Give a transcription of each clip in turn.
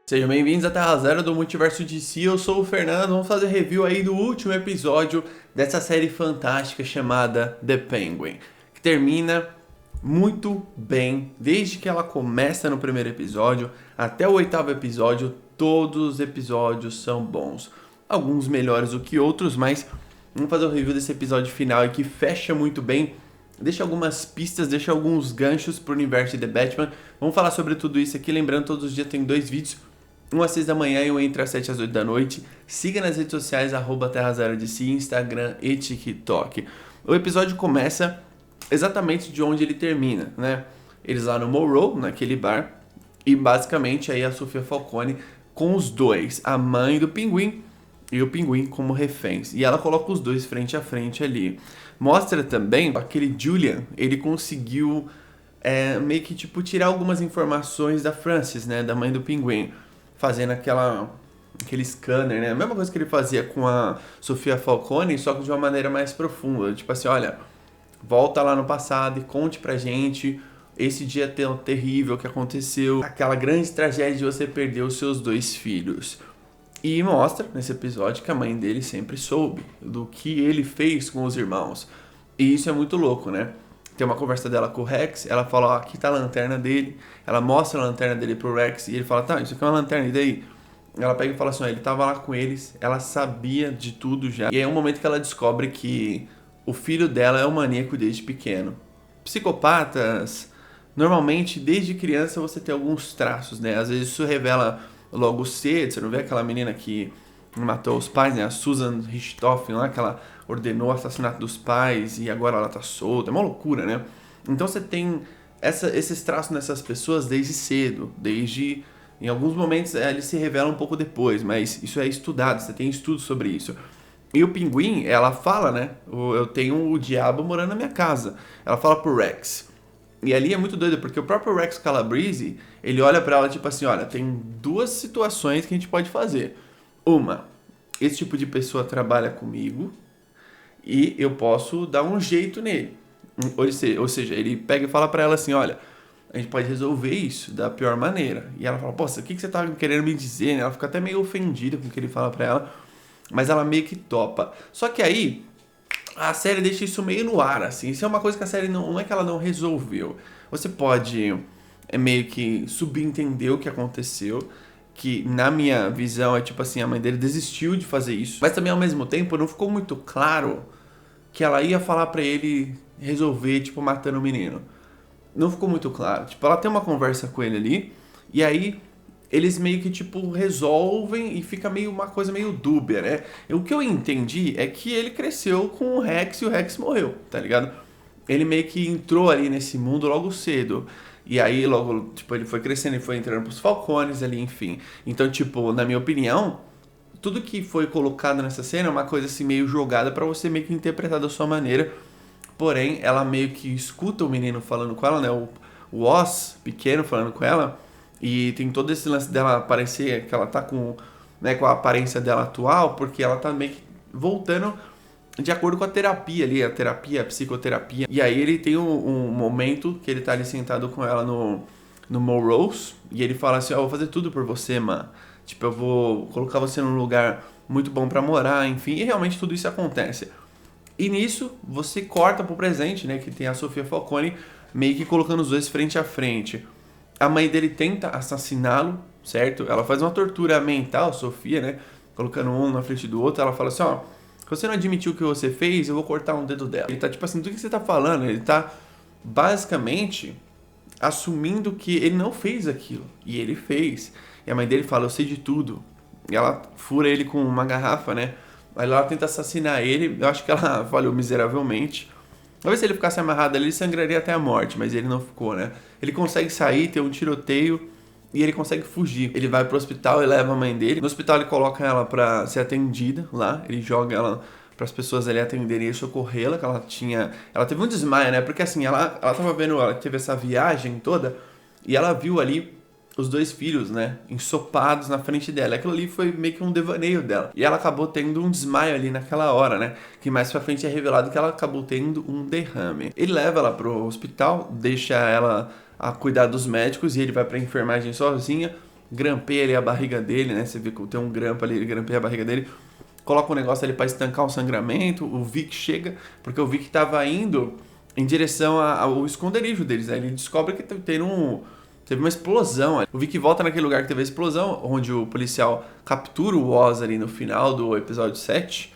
Sejam bem-vindos à Terra Zero do Multiverso DC, eu sou o Fernando, vamos fazer review aí do último episódio dessa série fantástica chamada The Penguin, que termina muito bem, desde que ela começa no primeiro episódio até o oitavo episódio, todos os episódios são bons, alguns melhores do que outros, mas vamos fazer o review desse episódio final e que fecha muito bem. Deixa algumas pistas, deixa alguns ganchos pro universo de The Batman. Vamos falar sobre tudo isso aqui, lembrando, todos os dias tem 2 vídeos, um às 6 da manhã e um entre às 7 às 8 da noite. Siga nas redes sociais, @TerraZeroDC, Instagram e TikTok. O episódio começa exatamente de onde ele termina, né? Eles lá no Monroe, naquele bar, e basicamente aí a Sofia Falcone com os dois, a mãe do Pinguim e o Pinguim como reféns. E ela coloca os dois frente a frente ali. Mostra também aquele Julian, ele conseguiu meio que tipo tirar algumas informações da Frances, né, da mãe do Pinguim, fazendo aquele scanner, né, a mesma coisa que ele fazia com a Sofia Falcone, só que de uma maneira mais profunda, tipo assim, olha, volta lá no passado e conte pra gente esse dia terrível que aconteceu, aquela grande tragédia de você perder os seus 2 filhos. E mostra nesse episódio que a mãe dele sempre soube do que ele fez com os irmãos. E isso é muito louco, né? Tem uma conversa dela com o Rex, ela fala, ó, aqui tá a lanterna dele. Ela mostra a lanterna dele pro Rex e ele fala, tá, isso aqui é uma lanterna, e daí? Ela pega e fala assim, ó, ele tava lá com eles, ela sabia de tudo já. E aí é um momento que ela descobre que o filho dela é um maníaco desde pequeno. Psicopatas, normalmente, desde criança você tem alguns traços, né? Às vezes isso revela logo cedo, você não vê aquela menina que matou os pais, né? A Susan Richthofen lá, que ela ordenou o assassinato dos pais e agora ela tá solta. É uma loucura, né? Então você tem esses traços nessas pessoas desde cedo, desde... Em alguns momentos eles se revelam um pouco depois, mas isso é estudado, você tem estudos sobre isso. E o Pinguim, ela fala, né? Eu tenho o diabo morando na minha casa. Ela fala pro Rex. E ali é muito doido, porque o próprio Rex Calabrese, ele olha pra ela tipo assim, olha, tem 2 situações que a gente pode fazer. Uma, esse tipo de pessoa trabalha comigo e eu posso dar um jeito nele. Ou seja, ele pega e fala pra ela assim, olha, a gente pode resolver isso da pior maneira. E ela fala, poxa, o que você tá querendo me dizer? Ela fica até meio ofendida com o que ele fala pra ela, mas ela meio que topa. Só que aí a série deixa isso meio no ar, assim. Isso é uma coisa que a série não é que ela não resolveu. Você pode meio que subentender o que aconteceu, que na minha visão é tipo assim, a mãe dele desistiu de fazer isso. Mas também ao mesmo tempo não ficou muito claro que ela ia falar pra ele resolver, tipo, matando o menino. Não ficou muito claro. Tipo, ela tem uma conversa com ele ali, e aí eles meio que, tipo, resolvem e fica meio uma coisa meio dúbia, né? O que eu entendi é que ele cresceu com o Rex e o Rex morreu, tá ligado? Ele meio que entrou ali nesse mundo logo cedo. E aí, logo, tipo, ele foi crescendo e foi entrando pros Falcones ali, enfim. Então, tipo, na minha opinião, tudo que foi colocado nessa cena é uma coisa assim meio jogada pra você meio que interpretar da sua maneira. Porém, ela meio que escuta o menino falando com ela, né? O Oz, pequeno, falando com ela. E tem todo esse lance dela parecer que ela tá com, né, com a aparência dela atual, porque ela tá meio que voltando de acordo com a terapia ali, a terapia, a psicoterapia. E aí ele tem um momento que ele tá ali sentado com ela no Melrose, e ele fala assim, ó, eu vou fazer tudo por você, mano. Tipo, eu vou colocar você num lugar muito bom pra morar, enfim, e realmente tudo isso acontece. E nisso, você corta pro presente, né, que tem a Sofia Falcone meio que colocando os dois frente a frente. A mãe dele tenta assassiná-lo, certo? Ela faz uma tortura mental, Sofia, né, colocando um na frente do outro. Ela fala assim, ó, se você não admitiu o que você fez, eu vou cortar um dedo dela. Ele tá tipo assim, do que você tá falando? Ele tá basicamente assumindo que ele não fez aquilo. E ele fez. E a mãe dele fala, eu sei de tudo. E ela fura ele com uma garrafa, né? Aí ela tenta assassinar ele, eu acho que ela falhou miseravelmente. Talvez se ele ficasse amarrado ali, ele sangraria até a morte, mas ele não ficou, né? Ele consegue sair, ter um tiroteio e ele consegue fugir. Ele vai pro hospital e leva a mãe dele. No hospital ele coloca ela pra ser atendida lá, ele joga ela para as pessoas ali atenderem e socorrê-la, que ela teve um desmaio, né? Porque assim, ela tava vendo, ela teve essa viagem toda e ela viu ali os 2 filhos, né, ensopados na frente dela. Aquilo ali foi meio que um devaneio dela. E ela acabou tendo um desmaio ali naquela hora, né, que mais pra frente é revelado que ela acabou tendo um derrame. Ele leva ela pro hospital, deixa ela a cuidar dos médicos e ele vai pra enfermagem sozinha. grampeia ali a barriga dele, né? Você vê que tem um grampo ali, ele grampeia a barriga dele, coloca um negócio ali pra estancar o sangramento, o Vic chega, porque o Vic tava indo em direção ao esconderijo deles, né? Ele descobre que teve uma explosão. O Vic volta naquele lugar que teve a explosão, onde o policial captura o Oz ali no final do episódio 7.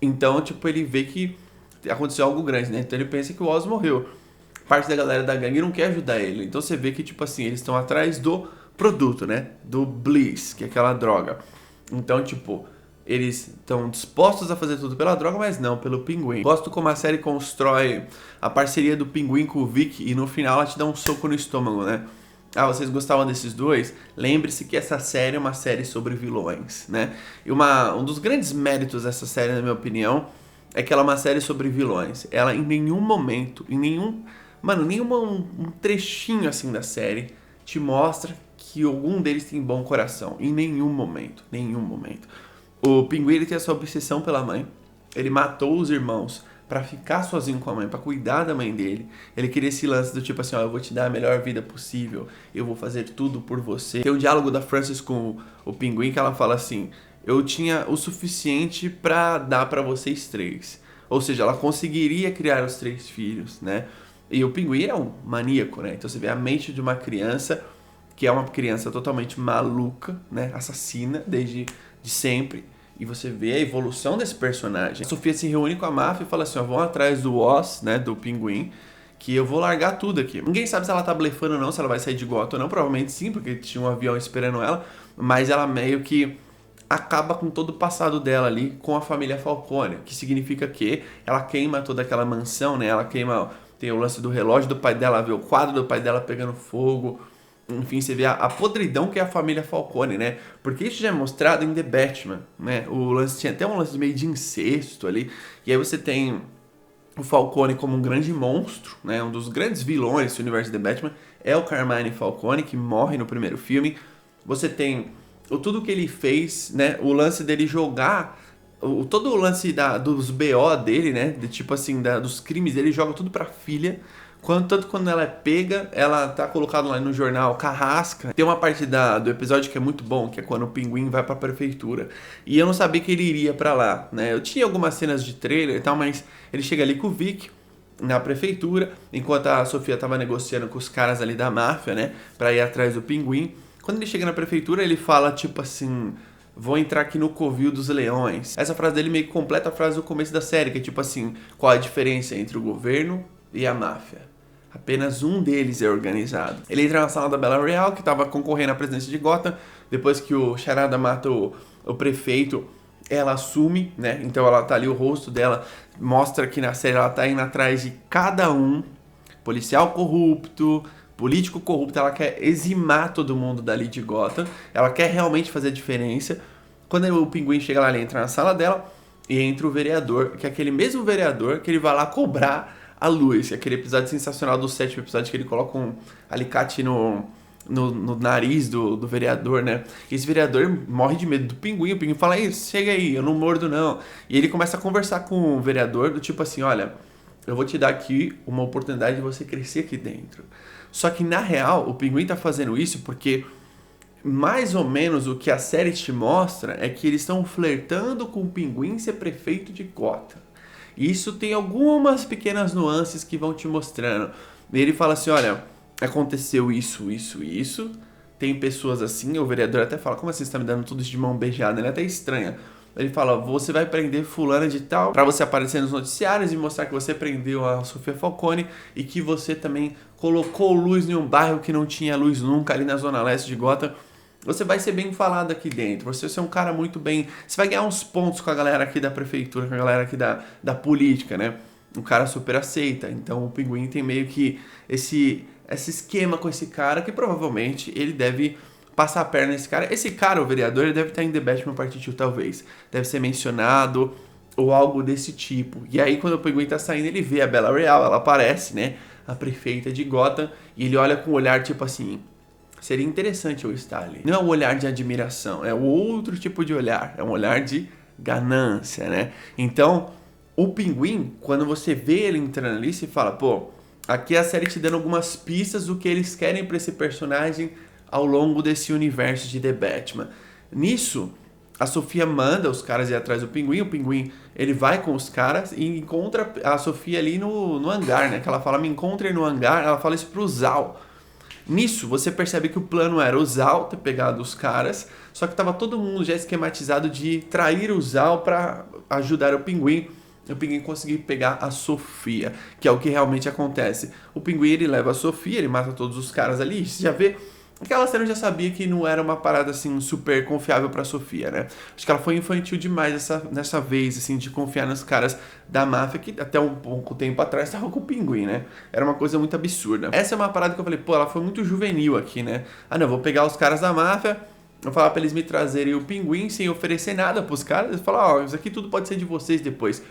Então, tipo, ele vê que aconteceu algo grande, né? Então ele pensa que o Oz morreu. Parte da galera da gangue não quer ajudar ele. Então você vê que, tipo assim, eles estão atrás do produto, né? Do Bliss, que é aquela droga. Então, tipo, eles estão dispostos a fazer tudo pela droga, mas não pelo Pinguim. Gosto como a série constrói a parceria do Pinguim com o Vic e no final ela te dá um soco no estômago, né? Ah, vocês gostavam desses dois? Lembre-se que essa série é uma série sobre vilões, né? E um dos grandes méritos dessa série, na minha opinião, é que ela é uma série sobre vilões. Ela em nenhum momento, um trechinho assim da série te mostra que algum deles tem bom coração. Em nenhum momento, nenhum momento. O Pinguim, ele tem essa obsessão pela mãe. Ele matou os irmãos pra ficar sozinho com a mãe, pra cuidar da mãe dele. Ele queria esse lance do tipo assim, ó, eu vou te dar a melhor vida possível, eu vou fazer tudo por você. Tem um diálogo da Frances com o Pinguim que ela fala assim, eu tinha o suficiente pra dar pra vocês 3. Ou seja, ela conseguiria criar os 3 filhos, né? E o Pinguim é um maníaco, né? Então você vê a mente de uma criança, que é uma criança totalmente maluca, né? Assassina desde sempre. E você vê a evolução desse personagem. A Sofia se reúne com a máfia e fala assim, ó, vão atrás do Oz, né, do Pinguim, que eu vou largar tudo aqui. Ninguém sabe se ela tá blefando ou não, se ela vai sair de Gotham ou não, provavelmente sim, porque tinha um avião esperando ela, mas ela meio que acaba com todo o passado dela ali com a família Falcone, que significa que ela queima toda aquela mansão, né, ela queima, tem o lance do relógio do pai dela, vê o quadro do pai dela pegando fogo. Enfim, você vê a podridão que é a família Falcone, né? Porque isso já é mostrado em The Batman, né? O lance tinha até um lance meio de incesto ali. E aí você tem o Falcone como um grande monstro, né? Um dos grandes vilões do universo The Batman é o Carmine Falcone, que morre no primeiro filme. Você tem tudo que ele fez, né? O lance dele jogar... todo o lance dos BO dele, né? De, tipo assim, dos crimes dele, joga tudo pra filha. Tanto quando ela é pega, ela tá colocada lá no jornal Carrasca. Tem uma parte do episódio que é muito bom, que é quando o Pinguim vai pra prefeitura. E eu não sabia que ele iria pra lá, né? Eu tinha algumas cenas de trailer e tal, mas ele chega ali com o Vic na prefeitura, enquanto a Sofia tava negociando com os caras ali da máfia, né? Pra ir atrás do Pinguim. Quando ele chega na prefeitura, ele fala tipo assim... Vou entrar aqui no Covil dos Leões. Essa frase dele meio que completa a frase do começo da série, que é tipo assim... Qual a diferença entre o governo e a máfia? Apenas um deles é organizado. Ele entra na sala da Bella Real, que estava concorrendo à presidência de Gotham. Depois que o Charada mata o prefeito, ela assume, né? Então ela tá ali, o rosto dela mostra que na série ela tá indo atrás de cada um. Policial corrupto, político corrupto. Ela quer eximar todo mundo dali de Gotham. Ela quer realmente fazer a diferença. Quando o Pinguim chega lá, ele entra na sala dela e entra o vereador, que é aquele mesmo vereador que ele vai lá cobrar a luz, aquele episódio sensacional do 7º episódio que ele coloca um alicate no nariz do vereador, né? E esse vereador morre de medo do Pinguim. O Pinguim fala, ei, chega aí, eu não mordo não. E ele começa a conversar com o vereador do tipo assim, olha, eu vou te dar aqui uma oportunidade de você crescer aqui dentro. Só que na real, o Pinguim tá fazendo isso porque mais ou menos o que a série te mostra é que eles estão flertando com o Pinguim ser prefeito de Gotham. E isso tem algumas pequenas nuances que vão te mostrando. E ele fala assim, olha, aconteceu isso, isso e isso. Tem pessoas assim, o vereador até fala, como assim você tá me dando tudo isso de mão beijada? Ele é até estranha. Ele fala, você vai prender fulana de tal pra você aparecer nos noticiários e mostrar que você prendeu a Sofia Falcone e que você também colocou luz em um bairro que não tinha luz nunca ali na zona leste de Gotham. Você vai ser bem falado aqui dentro, você vai ser um cara muito bem... Você vai ganhar uns pontos com a galera aqui da prefeitura, com a galera aqui da política, né? Um cara super aceita. Então o Pinguim tem meio que esse esquema com esse cara que provavelmente ele deve passar a perna nesse cara. Esse cara, o vereador, ele deve estar em The Batman Part 2, talvez. Deve ser mencionado ou algo desse tipo. E aí quando o Pinguim tá saindo, ele vê a Bella Real, ela aparece, né? A prefeita de Gotham, e ele olha com um olhar tipo assim... Seria interessante eu estar ali. Não é um olhar de admiração, é outro tipo de olhar. É um olhar de ganância, né? Então, o Pinguim, quando você vê ele entrando ali, você fala, pô, aqui é a série te dando algumas pistas do que eles querem pra esse personagem ao longo desse universo de The Batman. Nisso, a Sofia manda os caras ir atrás do Pinguim, o Pinguim ele vai com os caras e encontra a Sofia ali no hangar, né? Que ela fala, me encontre no hangar, ela fala isso pro Zal. Nisso, você percebe que o plano era o Zal ter pegado os caras, só que tava todo mundo já esquematizado de trair o Zal pra ajudar o Pinguim conseguir pegar a Sofia, que é o que realmente acontece. O Pinguim ele leva a Sofia, ele mata todos os caras ali, você já vê. Aquela cena eu já sabia que não era uma parada assim super confiável pra Sofia, né? Acho que ela foi infantil demais nessa vez, assim, de confiar nos caras da máfia que até um pouco tempo atrás estavam com o Pinguim, né? Era uma coisa muito absurda. Essa é uma parada que eu falei, pô, ela foi muito juvenil aqui, né? Ah, não, vou pegar os caras da máfia, vou falar pra eles me trazerem o Pinguim sem oferecer nada pros caras. Eles falam, ó, isso aqui tudo pode ser de vocês depois.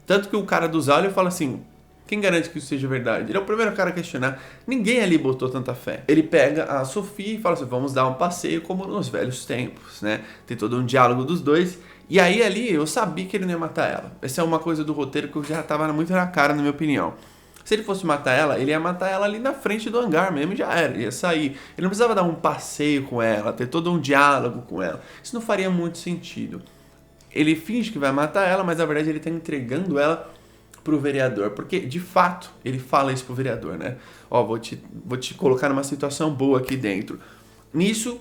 Tanto que o cara do Zal fala assim, quem garante que isso seja verdade? Ele é o primeiro cara a questionar. Ninguém ali botou tanta fé. Ele pega a Sofia e fala assim, vamos dar um passeio como nos velhos tempos, né? Tem todo um diálogo dos dois. E aí ali eu sabia que ele não ia matar ela. Essa é uma coisa do roteiro que eu já tava muito na cara, na minha opinião. Se ele fosse matar ela, ele ia matar ela ali na frente do hangar mesmo e já era, ia sair. Ele não precisava dar um passeio com ela, ter todo um diálogo com ela. Isso não faria muito sentido. Ele finge que vai matar ela, mas na verdade ele tá entregando ela pro vereador, porque de fato ele fala isso pro vereador, né? Ó, vou te colocar numa situação boa aqui dentro. Nisso,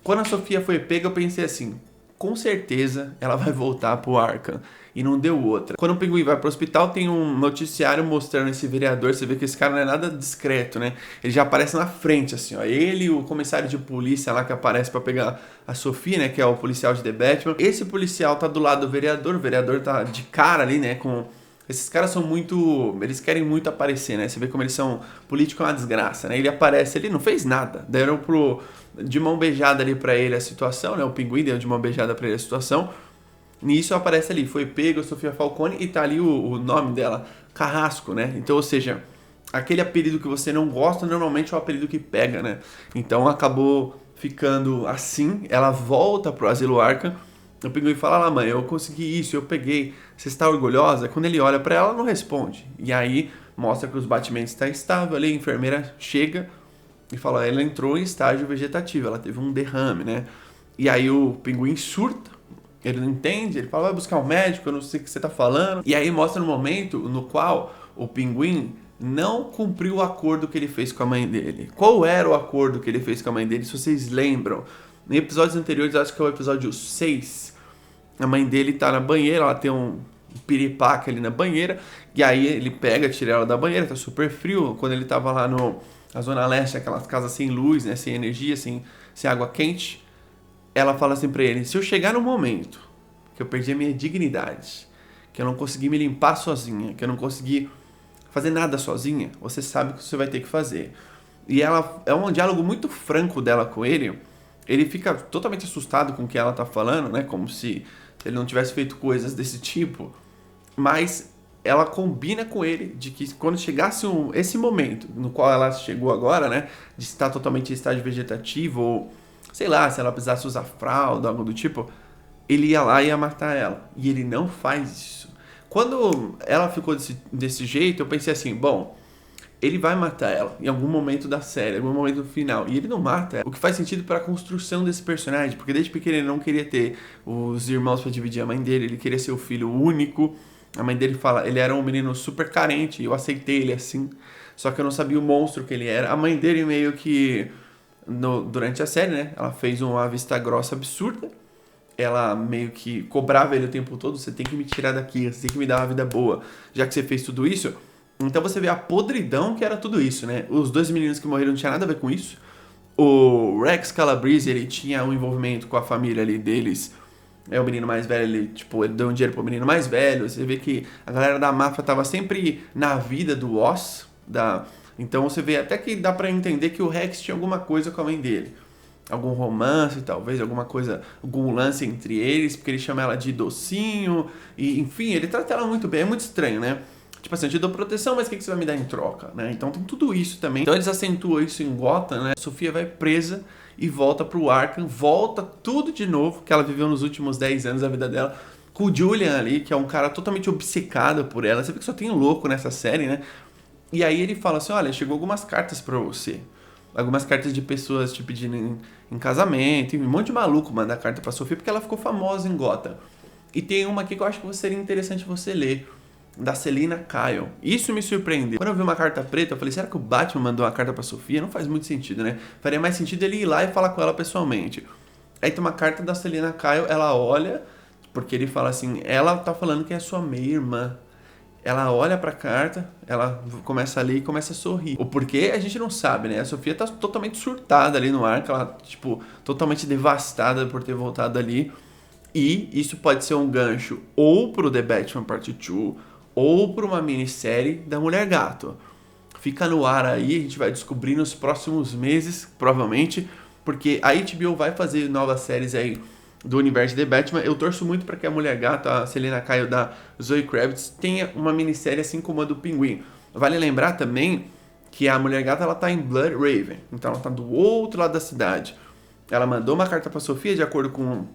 quando a Sofia foi pega, eu pensei assim, com certeza ela vai voltar pro Arkham. E não deu outra. Quando o Pinguim vai pro hospital, tem um noticiário mostrando esse vereador. Você vê que esse cara não é nada discreto, né? Ele já aparece na frente, assim, ó. Ele e o comissário de polícia lá que aparece pra pegar a Sofia, né? Que é o policial de The Batman. Esse policial tá do lado do vereador. O vereador tá de cara ali, né? Com... Esses caras são muito... Eles querem muito aparecer, né? Você vê como eles são... Político é uma desgraça, né? Ele aparece ali, não fez nada. Deram de mão beijada ali pra ele a situação, né? O Pinguim deu de mão beijada pra ele a situação. Nisso aparece ali, foi pego a Sofia Falcone e tá ali o nome dela, Carrasco, né? Então, ou seja, aquele apelido que você não gosta, normalmente é o apelido que pega, né? Então acabou ficando assim, ela volta pro Asilo Arkham, o Pinguim fala lá, mãe, eu consegui isso, eu peguei, você está orgulhosa? Quando ele olha pra ela, ela não responde. E aí mostra que os batimentos estão estáveis ali, a enfermeira chega e fala, ela entrou em estágio vegetativo, ela teve um derrame, né? E aí o Pinguim surta. Ele não entende, ele fala, vai buscar um médico, eu não sei o que você tá falando. E aí mostra um momento no qual o Pinguim não cumpriu o acordo que ele fez com a mãe dele. Qual era o acordo que ele fez com a mãe dele, se vocês lembram? Em episódios anteriores, acho que é o episódio 6, a mãe dele tá na banheira, ela tem um piripaque ali na banheira, e aí ele pega, tira ela da banheira, tá super frio. Quando ele tava lá na Zona Leste, aquelas casas sem luz, né, sem energia, sem água quente, ela fala assim pra ele, se eu chegar no momento que eu perdi a minha dignidade, que eu não consegui me limpar sozinha, que eu não consegui fazer nada sozinha, você sabe o que você vai ter que fazer. E ela é um diálogo muito franco dela com ele. Ele fica totalmente assustado com o que ela tá falando, né? Como se ele não tivesse feito coisas desse tipo. Mas ela combina com ele de que quando chegasse esse momento, no qual ela chegou agora, né? De estar totalmente em estágio vegetativo, ou sei lá, se ela precisasse usar fralda, algo do tipo, ele ia lá e ia matar ela. E ele não faz isso. Quando ela ficou desse jeito, eu pensei assim, bom, ele vai matar ela em algum momento da série, em algum momento do final. E ele não mata ela. O que faz sentido para a construção desse personagem, porque desde pequeno ele não queria ter os irmãos para dividir a mãe dele, ele queria ser o filho único. A mãe dele fala, ele era um menino super carente, e eu aceitei ele assim, só que eu não sabia o monstro que ele era. A mãe dele meio que, durante a série, né, ela fez uma vista grossa absurda. Ela meio que cobrava ele o tempo todo, você tem que me tirar daqui, você tem que me dar uma vida boa, já que você fez tudo isso. Então você vê a podridão que era tudo isso, né? Os dois meninos que morreram não tinha nada a ver com isso. O Rex Calabrese, ele tinha um envolvimento com a família ali deles. É o menino mais velho, ele deu um dinheiro pro menino mais velho. Você vê que a galera da máfia tava sempre na vida do Oz. Então você vê até que dá pra entender que o Rex tinha alguma coisa com a mãe dele. Algum romance, talvez, alguma coisa, algum lance entre eles, porque ele chama ela de docinho. E enfim, ele trata ela muito bem, é muito estranho, né? Tipo assim, eu te dou proteção, mas o que você vai me dar em troca, né? Então tem tudo isso também. Então eles acentuam isso em Gotham, né? A Sofia vai presa e volta pro Arkham, volta tudo de novo que ela viveu nos últimos 10 anos da vida dela, com o Julian ali, que é um cara totalmente obcecado por ela. Você vê que só tem louco nessa série, né? E aí ele fala assim, olha, chegou algumas cartas pra você. algumas cartas de pessoas te pedindo em casamento, um monte de maluco manda carta pra Sofia porque ela ficou famosa em Gotham. E tem uma aqui que eu acho que seria interessante você ler, da Selina Kyle. Isso me surpreendeu. Quando eu vi uma carta preta, eu falei, será que o Batman mandou uma carta pra Sofia? Não faz muito sentido, né? Faria mais sentido ele ir lá e falar com ela pessoalmente. Aí tem uma carta da Selina Kyle, ela olha, porque ele fala assim, ela tá falando que é sua meia-irmã. Ela olha pra carta, ela começa a ler e começa a sorrir. O porquê a gente não sabe, né? A Sofia tá totalmente surtada ali no arco, ela, tipo, totalmente devastada por ter voltado ali. E isso pode ser um gancho ou pro The Batman Part 2, ou para uma minissérie da Mulher Gato. Fica no ar aí, a gente vai descobrir nos próximos meses, provavelmente, porque a HBO vai fazer novas séries aí do universo de Batman. Eu torço muito para que a Mulher Gato, a Selina Kyle da Zoe Kravitz, tenha uma minissérie assim como a do Pinguim. Vale lembrar também que a Mulher Gato ela tá em Blood Raven, então ela tá do outro lado da cidade. Ela mandou uma carta para Sofia de acordo com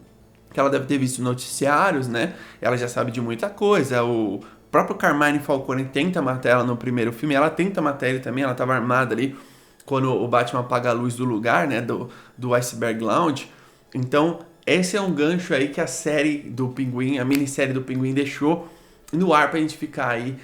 que ela deve ter visto noticiários, né? Ela já sabe de muita coisa. O próprio Carmine Falcone tenta matar ela no primeiro filme, ela tenta matar ele também, ela estava armada ali quando o Batman apaga a luz do lugar, né, do Iceberg Lounge. Então, esse é um gancho aí que a série do Pinguim, a minissérie do Pinguim deixou no ar pra gente ficar aí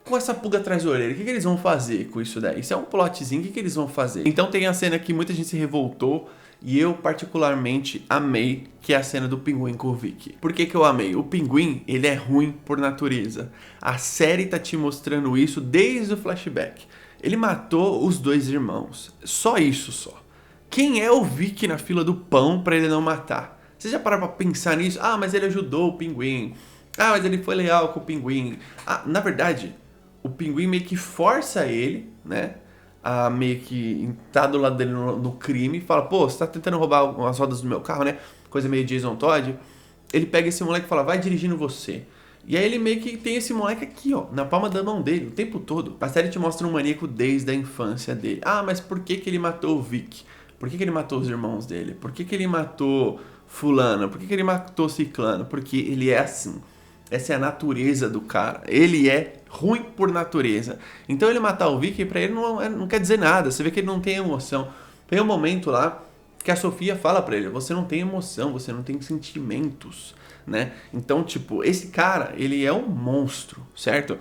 com essa pulga atrás da orelha. O que eles vão fazer com isso daí? Isso é um plotzinho, o que eles vão fazer? Então tem a cena que muita gente se revoltou, e eu particularmente amei, que é a cena do Pinguim com o Vic. Por que eu amei? O Pinguim, ele é ruim por natureza. A série tá te mostrando isso desde o flashback. Ele matou os dois irmãos. Só isso só. Quem é o Vic na fila do pão pra ele não matar? Você já parou pra pensar nisso? Ah, mas ele ajudou o Pinguim. Ah, mas ele foi leal com o Pinguim. Ah, na verdade, o Pinguim meio que força ele, né? A meio que tá do lado dele no crime, fala, pô, você tá tentando roubar as rodas do meu carro, né? Coisa meio Jason Todd. Ele pega esse moleque e fala, vai dirigindo você. E aí ele meio que tem esse moleque aqui, ó, na palma da mão dele, o tempo todo. A série te mostra um maníaco desde a infância dele. Ah, mas por que ele matou o Vic? Por que ele matou os irmãos dele? Por que ele matou fulano? Por que ele matou ciclano? Porque ele é assim. Essa é a natureza do cara. Ele é ruim por natureza. Então ele matar o Vic pra ele não quer dizer nada. Você vê que ele não tem emoção. Tem um momento lá que a Sofia fala pra ele, você não tem emoção, você não tem sentimentos, né? Então, tipo, esse cara, ele é um monstro, certo?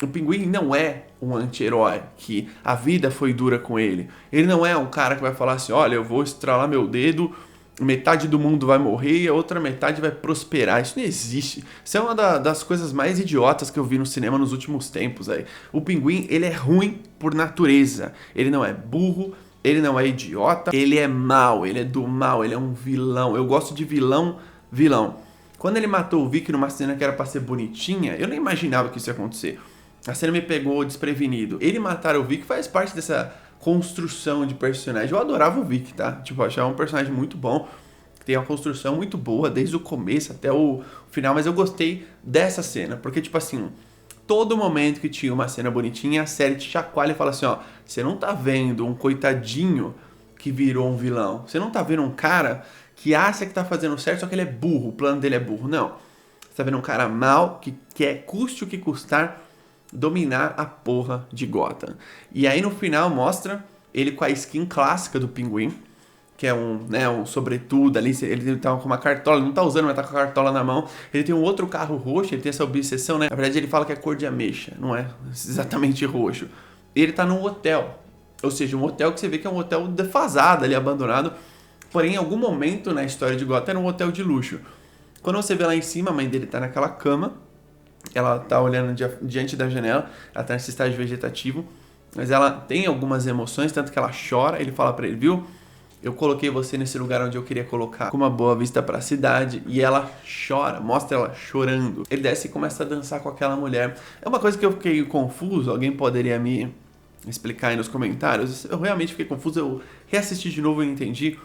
O Pinguim não é um anti-herói, que a vida foi dura com ele. Ele não é um cara que vai falar assim, olha, eu vou estralar meu dedo, metade do mundo vai morrer e a outra metade vai prosperar. Isso não existe. Isso é uma das coisas mais idiotas que eu vi no cinema nos últimos tempos. Aí. O Pinguim, ele é ruim por natureza. Ele não é burro, ele não é idiota, ele é mau, ele é do mal, ele é um vilão. Eu gosto de vilão. Quando ele matou o Vic numa cena que era pra ser bonitinha, eu nem imaginava que isso ia acontecer. A cena me pegou desprevenido. Ele matar o Vic faz parte dessa construção de personagem. Eu adorava o Vic, tá? Tipo, eu achava um personagem muito bom, que tem uma construção muito boa, desde o começo até o final, mas eu gostei dessa cena, porque, tipo assim, todo momento que tinha uma cena bonitinha, a série te chacoalha e fala assim, ó, você não tá vendo um coitadinho que virou um vilão, você não tá vendo um cara que acha que tá fazendo certo, só que ele é burro, o plano dele é burro, não. Você tá vendo um cara mau, que quer, custe o que custar, dominar a porra de Gotham. E aí no final mostra ele com a skin clássica do Pinguim, que é um sobretudo ali, ele tá com uma cartola, ele não tá usando, mas tá com a cartola na mão. Ele tem um outro carro roxo, ele tem essa obsessão, né? Na verdade ele fala que é cor de ameixa, não é exatamente roxo. E ele tá num hotel, ou seja, um hotel que você vê que é um hotel defasado ali, abandonado. Porém, em algum momento na história de Gotham era um hotel de luxo. Quando você vê lá em cima, a mãe dele tá naquela cama, ela tá olhando diante da janela, ela tá nesse estágio vegetativo, mas ela tem algumas emoções, tanto que ela chora, ele fala pra ele, viu? Eu coloquei você nesse lugar onde eu queria colocar, com uma boa vista pra cidade, e ela chora, mostra ela chorando. Ele desce e começa a dançar com aquela mulher. É uma coisa que eu fiquei confuso, alguém poderia me explicar aí nos comentários? Eu realmente fiquei confuso, eu reassisti de novo e entendi.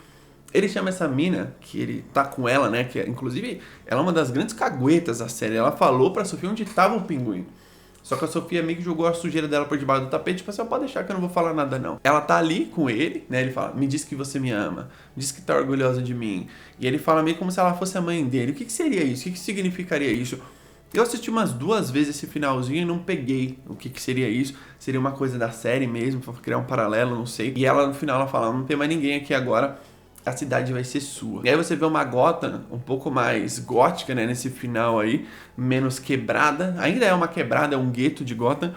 Ele chama essa mina, que ele tá com ela, né, que inclusive ela é uma das grandes caguetas da série, ela falou pra Sofia onde tava o Pinguim. Só que a Sofia meio que jogou a sujeira dela por debaixo do tapete, tipo assim, pode deixar que eu não vou falar nada não. Ela tá ali com ele, né, ele fala, me diz que você me ama, me diz que tá orgulhosa de mim. E ele fala meio como se ela fosse a mãe dele. O que seria isso? O que significaria isso? Eu assisti umas 2 vezes esse finalzinho e não peguei o que seria isso. Seria uma coisa da série mesmo, pra criar um paralelo, não sei. E ela no final ela fala, não tem mais ninguém aqui agora, a cidade vai ser sua. E aí você vê uma Gotham um pouco mais gótica, né, nesse final aí, menos quebrada. Ainda é uma quebrada, é um gueto de Gotham.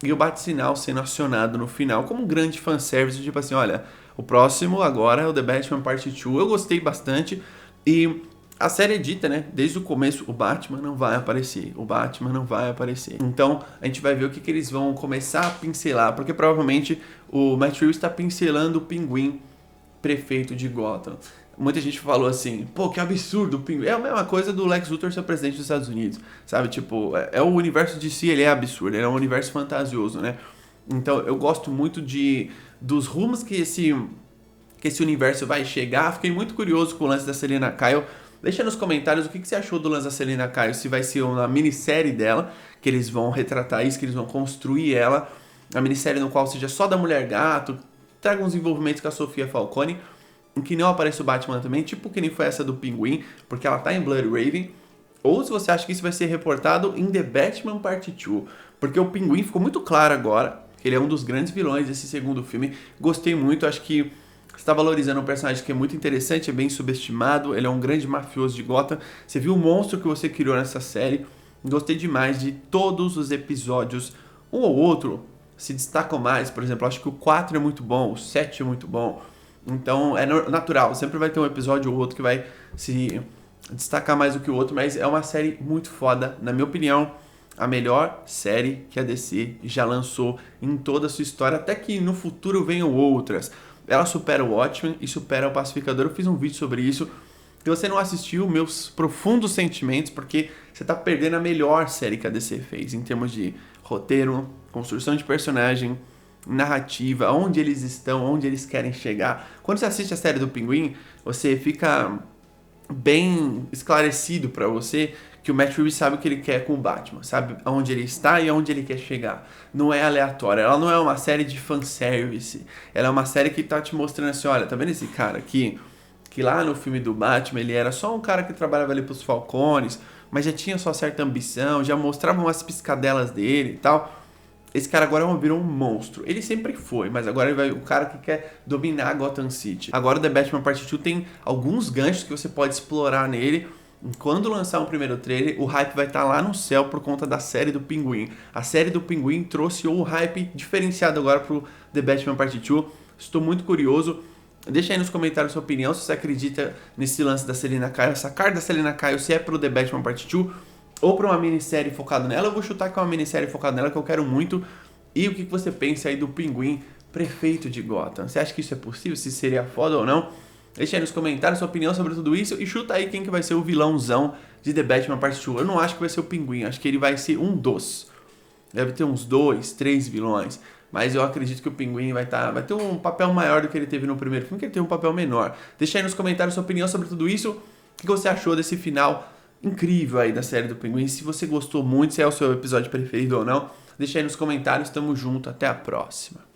E o bate-sinal sendo acionado no final como um grande fanservice, tipo assim, olha, o próximo agora é o The Batman Part 2. Eu gostei bastante e a série é dita, né, desde o começo, o Batman não vai aparecer, o Batman não vai aparecer. Então a gente vai ver o que eles vão começar a pincelar, porque provavelmente o Matt Reeves está pincelando o Pinguim, prefeito de Gotham. Muita gente falou assim, pô, que absurdo o Pinguim. É a mesma coisa do Lex Luthor ser presidente dos Estados Unidos, sabe? Tipo, o universo de si, ele é absurdo, ele é um universo fantasioso, né? Então eu gosto muito dos rumos que esse universo vai chegar. Fiquei muito curioso com o lance da Selina Kyle. Deixa nos comentários o que você achou do lance da Selina Kyle, se vai ser uma minissérie dela, que eles vão retratar isso, que eles vão construir ela, a minissérie no qual seja só da Mulher Gato, traga uns envolvimentos com a Sofia Falcone, em que não aparece o Batman também, tipo que nem foi essa do Pinguim, porque ela tá em Blood Raven, ou se você acha que isso vai ser reportado em The Batman Part 2, porque o Pinguim ficou muito claro agora, que ele é um dos grandes vilões desse segundo filme, gostei muito, acho que está valorizando um personagem que é muito interessante, é bem subestimado, ele é um grande mafioso de Gotham, você viu o monstro que você criou nessa série, gostei demais de todos os episódios, um ou outro se destacam mais, por exemplo, acho que o 4 é muito bom, o 7 é muito bom, então é natural, sempre vai ter um episódio ou outro que vai se destacar mais do que o outro, mas é uma série muito foda, na minha opinião, a melhor série que a DC já lançou em toda a sua história, até que no futuro venham outras. Ela supera o Watchmen e supera o Pacificador, eu fiz um vídeo sobre isso. Se você não assistiu, meus profundos sentimentos, porque você tá perdendo a melhor série que a DC fez, em termos de roteiro, construção de personagem, narrativa, onde eles estão, onde eles querem chegar. Quando você assiste a série do Pinguim, você fica bem esclarecido pra você que o Matt Reeves sabe o que ele quer com o Batman, sabe aonde ele está e aonde ele quer chegar. Não é aleatório, ela não é uma série de fanservice, ela é uma série que tá te mostrando assim, olha, tá vendo esse cara aqui? Que lá no filme do Batman ele era só um cara que trabalhava ali pros Falcones, mas já tinha sua certa ambição, já mostrava umas piscadelas dele e tal. Esse cara agora virou um monstro. Ele sempre foi, mas agora ele vai o cara que quer dominar Gotham City. Agora o The Batman Part 2 tem alguns ganchos que você pode explorar nele. Quando lançar um primeiro trailer, o hype vai estar lá no céu por conta da série do Pinguim. A série do Pinguim trouxe um hype diferenciado agora pro The Batman Part 2. Estou muito curioso. Deixa aí nos comentários sua opinião, se você acredita nesse lance da Selina Kyle, essa carta da Selina Kyle, se é pro The Batman Part 2 ou para uma minissérie focada nela. Eu vou chutar que é uma minissérie focada nela, que eu quero muito. E o que você pensa aí do Pinguim, prefeito de Gotham? Você acha que isso é possível? Se seria foda ou não? Deixa aí nos comentários sua opinião sobre tudo isso. E chuta aí quem que vai ser o vilãozão de The Batman Part 2. Eu não acho que vai ser o Pinguim, acho que ele vai ser um dos. Deve ter uns 2, 3 vilões. Mas eu acredito que o Pinguim vai ter um papel maior do que ele teve no primeiro filme, que ele teve um papel menor. Deixa aí nos comentários sua opinião sobre tudo isso. O que você achou desse final incrível aí da série do Pinguim? Se você gostou muito, se é o seu episódio preferido ou não, deixa aí nos comentários. Tamo junto, até a próxima.